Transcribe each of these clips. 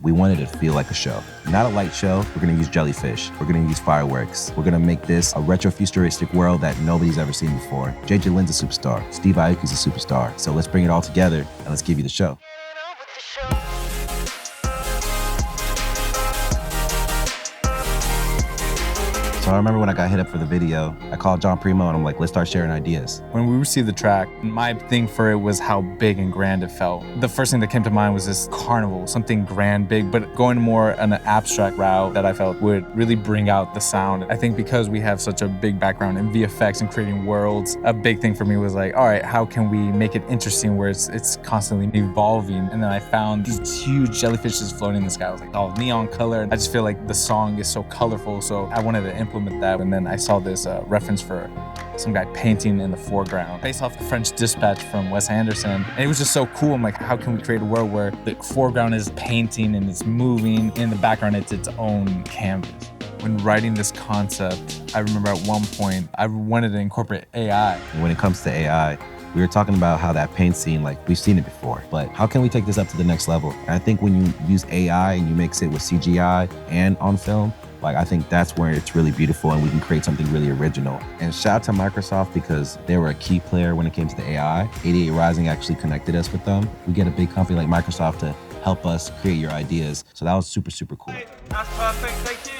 We wanted it to feel like a show. Not a light show, we're gonna use jellyfish. We're gonna use fireworks. We're gonna make this a retro-futuristic world that nobody's ever seen before. JJ Lin's a superstar. Steve Aoki's a superstar. So let's bring it all together and let's give you the show. So I remember when I got hit up for the video, I called Jon Primo and I'm like, let's start sharing ideas. When we received the track, my thing for it was how big and grand it felt. The first thing that came to mind was this carnival, something grand, big, but going more on an abstract route that I felt would really bring out the sound. I think because we have such a big background in VFX and creating worlds, a big thing for me was like, all right, how can we make it interesting where it's constantly evolving? And then I found these huge jellyfishes floating in the sky. I was like, oh, neon color. I just feel like the song is so colorful, so I wanted to implement that. And then I saw this reference for some guy painting in the foreground based off the French Dispatch from Wes Anderson. And it was just so cool. I'm like, how can we create a world where the foreground is painting and it's moving, in the background it's its own canvas? When writing this concept, I remember at one point I wanted to incorporate AI. When it comes to AI, we were talking about how that paint scene, like we've seen it before, but how can we take this up to the next level? And I think when you use AI and you mix it with CGI and on film, like I think that's where it's really beautiful and we can create something really original. And shout out to Microsoft because they were a key player when it came to the AI. 88 Rising actually connected us with them. We get a big company like Microsoft to help us create your ideas. So that was super, super cool. That's perfect, thank you.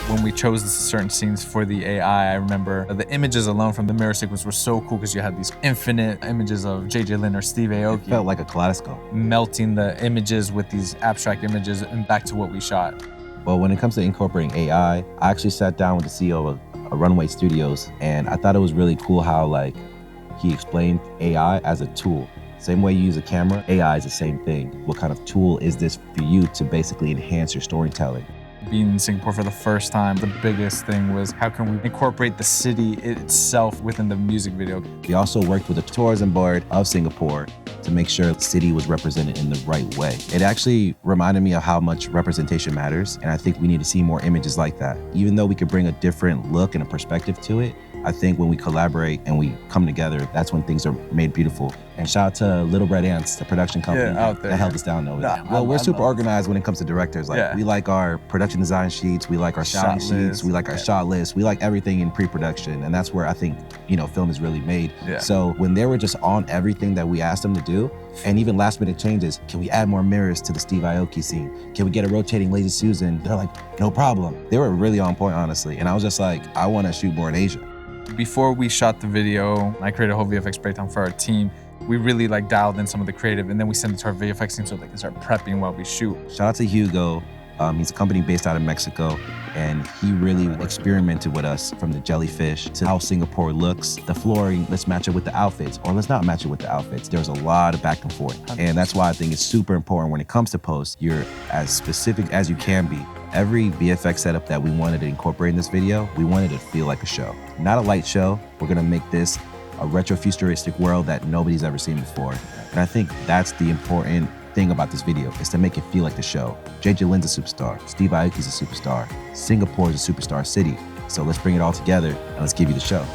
When we chose certain scenes for the AI, I remember the images alone from the mirror sequence were so cool because you had these infinite images of JJ Lin or Steve Aoki. It felt like a kaleidoscope. Melting the images with these abstract images and back to what we shot. But when it comes to incorporating AI, I actually sat down with the CEO of Runway Studios and I thought it was really cool how like he explained AI as a tool. Same way you use a camera, AI is the same thing. What kind of tool is this for you to basically enhance your storytelling? Being in Singapore for the first time, the biggest thing was how can we incorporate the city itself within the music video? We also worked with the tourism board of Singapore to make sure the city was represented in the right way. It actually reminded me of how much representation matters, and I think we need to see more images like that. Even though we could bring a different look and a perspective to it, I think when we collaborate and we come together, that's when things are made beautiful. And shout out to Little Red Ants, the production company out there, that held us down over there. Well, we're super organized when it comes to directors. Like we like our production design sheets, we like our shot sheets, we like our shot lists, we like everything in pre-production. And that's where I think, film is really made. So when they were just on everything that we asked them to do, and even last minute changes, can we add more mirrors to the Steve Aoki scene? Can we get a rotating Lazy Susan? They're like, no problem. They were really on point, honestly. And I was just like, I want to shoot more in Asia. Before we shot the video, I created a whole VFX breakdown for our team. We really dialed in some of the creative, and then we sent it to our VFX team so they can start prepping while we shoot. Shout out to Hugo. He's a company based out of Mexico, and he really experimented with us from the jellyfish to how Singapore looks, the flooring, let's match it with the outfits, or let's not match it with the outfits. There's a lot of back and forth. And that's why I think it's super important when it comes to post, you're as specific as you can be. Every VFX setup that we wanted to incorporate in this video, we wanted it to feel like a show. Not a light show, we're gonna make this a retro-futuristic world that nobody's ever seen before. And I think that's the important thing about this video, is to make it feel like the show. JJ Lin's a superstar, Steve Aoki's a superstar, Singapore is a superstar city. So let's bring it all together and let's give you the show.